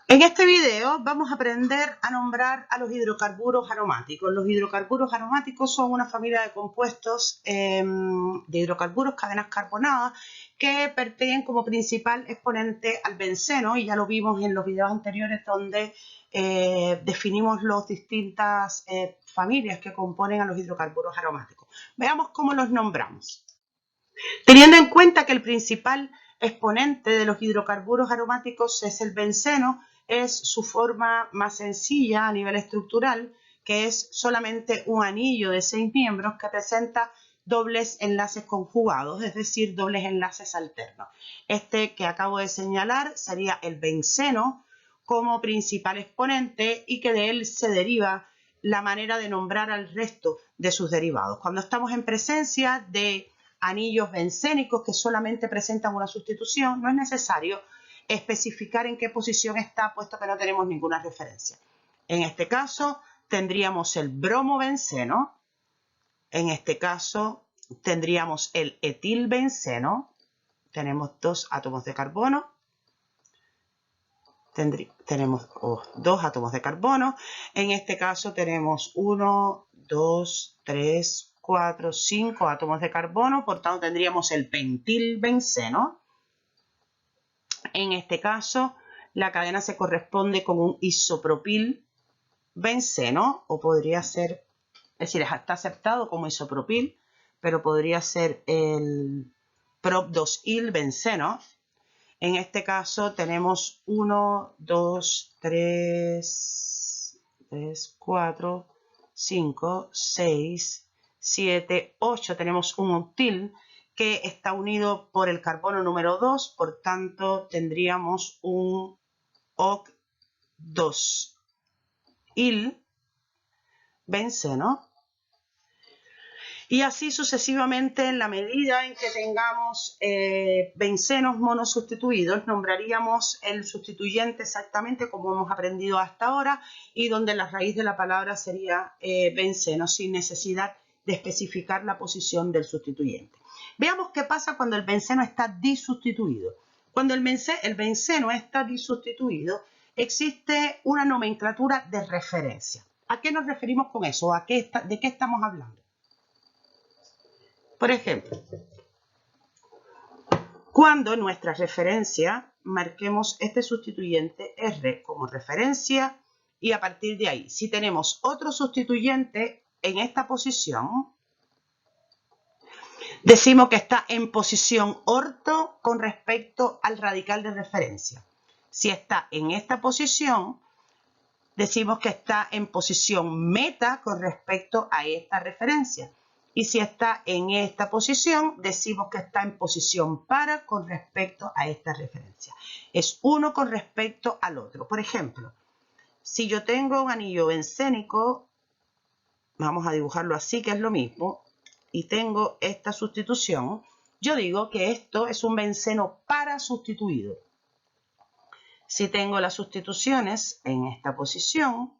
En este video vamos a aprender a nombrar a los hidrocarburos aromáticos. Los hidrocarburos aromáticos son una familia de compuestos de hidrocarburos, cadenas carbonadas, que pertenecen como principal exponente al benceno, y ya lo vimos en los videos anteriores donde definimos las distintas familias que componen a los hidrocarburos aromáticos. Veamos cómo los nombramos. Teniendo en cuenta que el principal exponente de los hidrocarburos aromáticos es el benceno, es su forma más sencilla a nivel estructural, que es solamente un anillo de 6 miembros que presenta dobles enlaces conjugados, es decir, dobles enlaces alternos. Este que acabo de señalar sería el benceno como principal exponente, y que de él se deriva la manera de nombrar al resto de sus derivados. Cuando estamos en presencia de anillos bencénicos que solamente presentan una sustitución, no es necesario especificar en qué posición está, puesto que no tenemos ninguna referencia. En este caso tendríamos el bromobenceno, en este caso tendríamos el etilbenceno, tenemos 2 átomos de carbono, tenemos 2 átomos de carbono, en este caso tenemos 1, 2, 3, 4, 5 átomos de carbono, por tanto tendríamos el pentilbenceno. En este caso la cadena se corresponde con un isopropilbenceno, o podría ser, es decir, está aceptado como isopropil, pero podría ser el prop-2-ilbenceno. En este caso tenemos 1, 2, 3, 4, 5, 6, 7, 8. Tenemos un octil que está unido por el carbono número 2, por tanto tendríamos un oc-2-il-benceno. Y así sucesivamente, en la medida en que tengamos bencenos monosustituidos, nombraríamos el sustituyente exactamente como hemos aprendido hasta ahora, y donde la raíz de la palabra sería benceno, sin necesidad de especificar la posición del sustituyente. Veamos qué pasa cuando el benceno está disustituido. Cuando el benceno está disustituido, existe una nomenclatura de referencia. ¿A qué nos referimos con eso? ¿De qué estamos hablando? Por ejemplo, cuando en nuestra referencia marquemos este sustituyente R como referencia, y a partir de ahí, si tenemos otro sustituyente en esta posición, decimos que está en posición orto con respecto al radical de referencia. Si está en esta posición, decimos que está en posición meta con respecto a esta referencia. Y si está en esta posición, decimos que está en posición para con respecto a esta referencia. Es uno con respecto al otro. Por ejemplo, si yo tengo un anillo bencénico, vamos a dibujarlo así, que es lo mismo, y tengo esta sustitución, yo digo que esto es un benceno para sustituido. Si tengo las sustituciones en esta posición,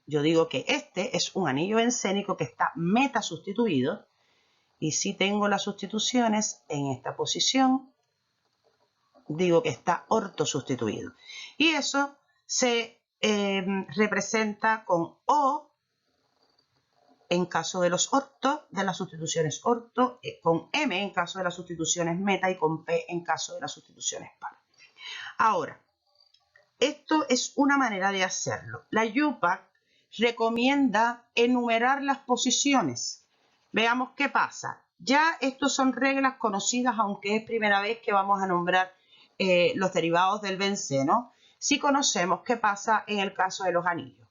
yo digo que este es un anillo bencénico que está meta sustituido. Y si tengo las sustituciones en esta posición, digo que está orto sustituido. Y eso se representa con O en caso de los ortos, de las sustituciones orto, con M en caso de las sustituciones meta, y con P en caso de las sustituciones par. Ahora, esto es una manera de hacerlo. La UPAC recomienda enumerar las posiciones. Veamos qué pasa. Ya estos son reglas conocidas, aunque es primera vez que vamos a nombrar los derivados del benceno. Si conocemos qué pasa en el caso de los anillos.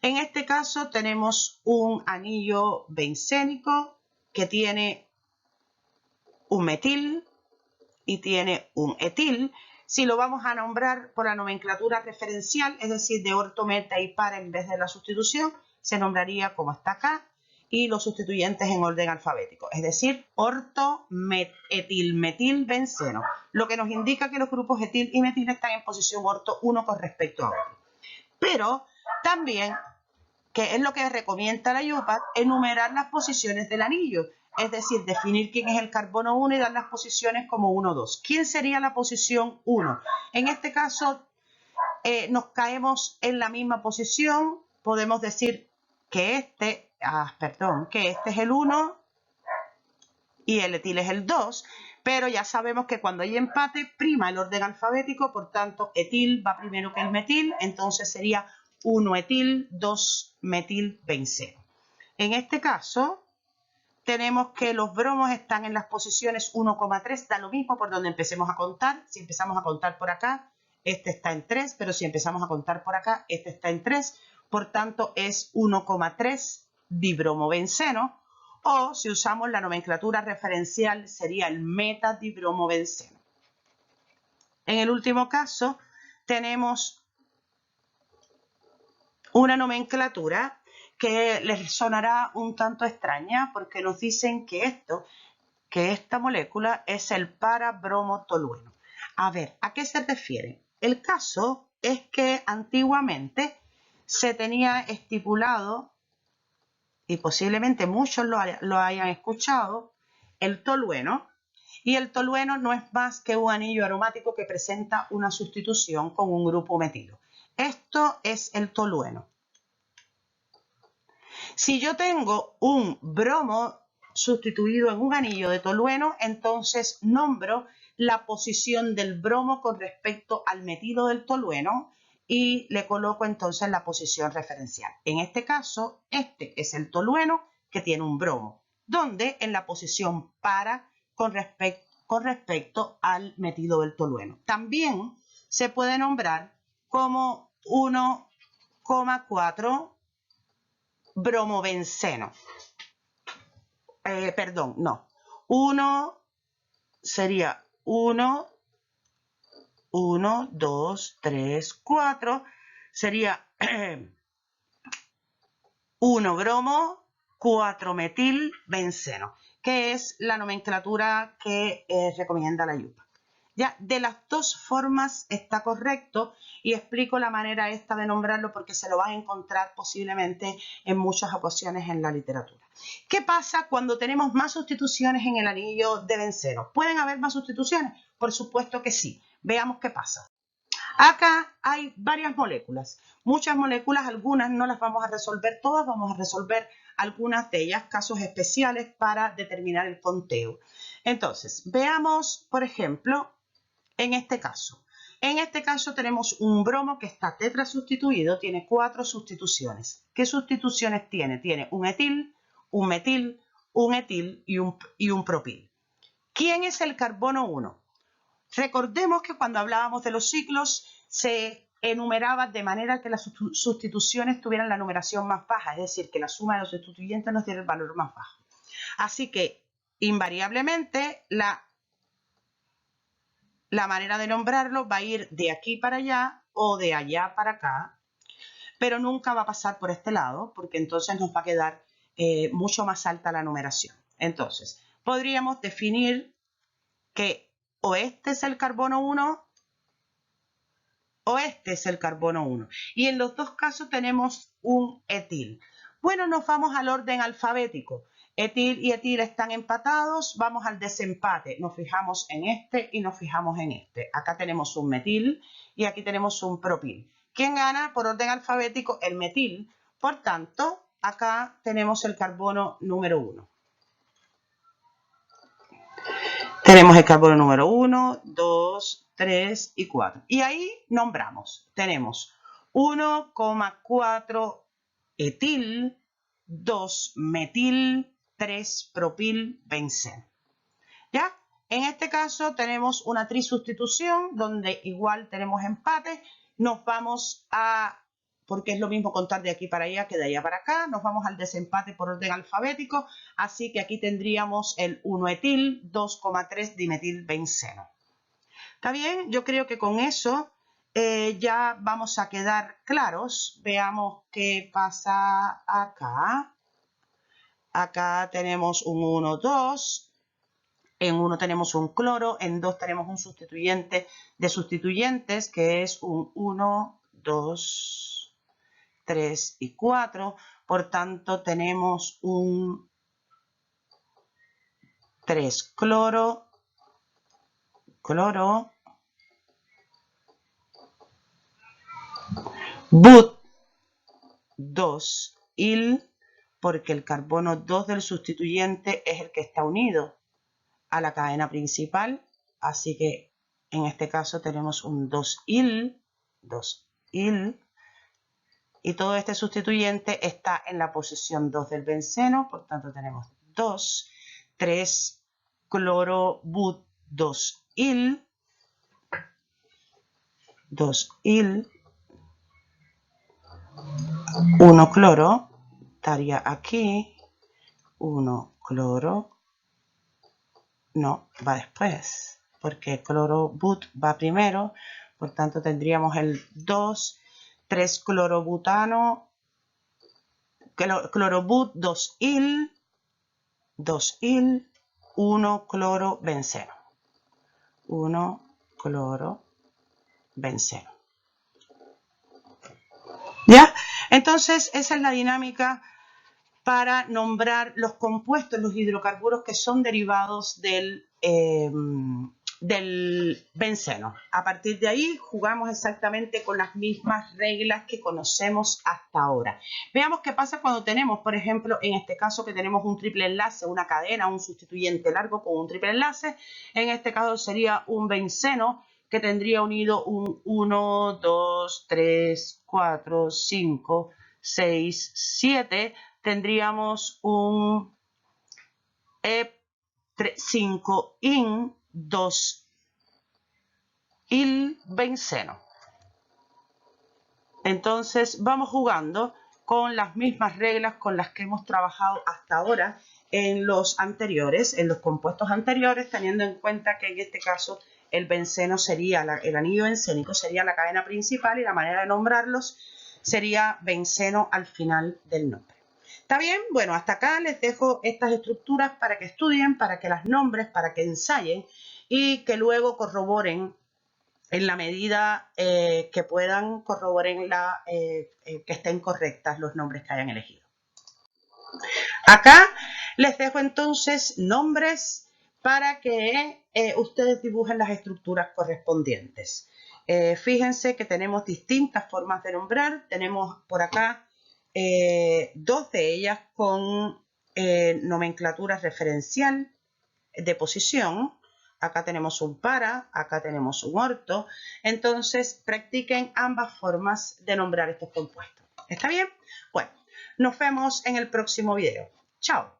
En este caso tenemos un anillo bencénico que tiene un metil y tiene un etil. Si lo vamos a nombrar por la nomenclatura referencial, es decir, de orto, meta y par en vez de la sustitución, se nombraría como está acá, y los sustituyentes en orden alfabético, es decir, orto, etil, metil, benceno, lo que nos indica que los grupos etil y metil están en posición orto uno con respecto a otro. Pero también, que es lo que recomienda la UPAC, enumerar las posiciones del anillo, es decir, definir quién es el carbono 1 y dar las posiciones como 1, 2. ¿Quién sería la posición 1? En este caso, nos caemos en la misma posición. Podemos decir que este es el 1 y el etil es el 2, pero ya sabemos que cuando hay empate prima el orden alfabético, por tanto etil va primero que el metil, entonces sería 1 etil, 2 metil benceno. En este caso tenemos que los bromos están en las posiciones 1,3, da lo mismo por donde empecemos a contar. Si empezamos a contar por acá, este está en 3, pero si empezamos a contar por acá, este está en 3, por tanto es 1,3 dibromobenceno, o si usamos la nomenclatura referencial sería el metadibromobenceno. En el último caso tenemos una nomenclatura que les sonará un tanto extraña porque nos dicen que esta molécula es el parabromotolueno. A ver, ¿a qué se refiere? El caso es que antiguamente se tenía estipulado, y posiblemente muchos lo hayan escuchado, el tolueno. Y el tolueno no es más que un anillo aromático que presenta una sustitución con un grupo metilo. Esto es el tolueno. Si yo tengo un bromo sustituido en un anillo de tolueno, entonces nombro la posición del bromo con respecto al metilo del tolueno y le coloco entonces la posición referencial. En este caso, este es el tolueno que tiene un bromo, donde en la posición para con respecto al metilo del tolueno. También se puede nombrar como 1,4 bromobenceno. Perdón, no. 1 sería 1, 2, 3, 4. Sería 1 bromo, 4 metil benceno, que es la nomenclatura que recomienda la IUPAC. Ya, de las dos formas está correcto y explico la manera esta de nombrarlo porque se lo van a encontrar posiblemente en muchas ocasiones en la literatura. ¿Qué pasa cuando tenemos más sustituciones en el anillo de benceno? ¿Pueden haber más sustituciones? Por supuesto que sí. Veamos qué pasa. Acá hay varias moléculas, muchas moléculas, algunas no las vamos a resolver todas, vamos a resolver algunas de ellas, casos especiales para determinar el conteo. Entonces, veamos, por ejemplo, en este caso. En este caso tenemos un bromo que está tetrasustituido, tiene 4 sustituciones. ¿Qué sustituciones tiene? Tiene un etil, un metil, un etil y un propil. ¿Quién es el carbono 1? Recordemos que cuando hablábamos de los ciclos se enumeraba de manera que las sustituciones tuvieran la numeración más baja, es decir, que la suma de los sustituyentes nos diera el valor más bajo. Así que invariablemente la manera de nombrarlo va a ir de aquí para allá o de allá para acá, pero nunca va a pasar por este lado porque entonces nos va a quedar mucho más alta la numeración. Entonces, podríamos definir que o este es el carbono 1 o este es el carbono 1. Y en los dos casos tenemos un etil. Bueno, nos vamos al orden alfabético. Etil y etil están empatados, vamos al desempate. Nos fijamos en este y nos fijamos en este. Acá tenemos un metil y aquí tenemos un propil. ¿Quién gana? Por orden alfabético, el metil. Por tanto, acá tenemos el carbono número 1. Tenemos el carbono número 1, 2, 3 y 4. Y ahí nombramos. Tenemos 1,4 etil, 2 metil, 3 propil benceno. ¿Ya? En este caso tenemos una trisustitución donde igual tenemos empate. Nos vamos a, porque es lo mismo contar de aquí para allá que de allá para acá, nos vamos al desempate por orden alfabético. Así que aquí tendríamos el 1-etil, 2,3 dimetil benceno. ¿Está bien? Yo creo que con eso ya vamos a quedar claros. Veamos qué pasa acá. Acá tenemos un 1, 2. En 1 tenemos un cloro, en 2 tenemos un sustituyente de sustituyentes que es un 1, 2, 3 y 4. Por tanto, tenemos un 3 cloro, but2il, porque el carbono 2 del sustituyente es el que está unido a la cadena principal, así que en este caso tenemos un 2il, y todo este sustituyente está en la posición 2 del benceno, por tanto tenemos 2, 3 cloro but 2il, 1 cloro, estaría aquí, 1 cloro, no, va después, porque cloro but va primero, por tanto tendríamos el 2, 3 clorobutano, clorobut 2il, 1 cloro benceno. 1 cloro benceno. ¿Ya? Entonces, esa es la dinámica para nombrar los compuestos, los hidrocarburos que son derivados del benceno. A partir de ahí jugamos exactamente con las mismas reglas que conocemos hasta ahora. Veamos qué pasa cuando tenemos, por ejemplo, en este caso que tenemos un triple enlace, una cadena, un sustituyente largo con un triple enlace. En este caso sería un benceno que tendría unido un 1, 2, 3, 4, 5, 6, 7. Tendríamos un 5-in 2-il benceno. Entonces vamos jugando con las mismas reglas con las que hemos trabajado hasta ahora en los anteriores, en los compuestos anteriores, teniendo en cuenta que en este caso el benceno sería, el anillo bencénico sería la cadena principal y la manera de nombrarlos sería benceno al final del nombre. ¿Está bien? Bueno, hasta acá les dejo estas estructuras para que estudien, para que las nombres, para que ensayen y que luego corroboren en la medida que puedan, corroboren que estén correctas los nombres que hayan elegido. Acá les dejo entonces nombres para que ustedes dibujen las estructuras correspondientes. Fíjense que tenemos distintas formas de nombrar. Tenemos por acá dos de ellas con nomenclatura referencial de posición. Acá tenemos un para, acá tenemos un orto. Entonces, practiquen ambas formas de nombrar estos compuestos. ¿Está bien? Bueno, nos vemos en el próximo video. Chao.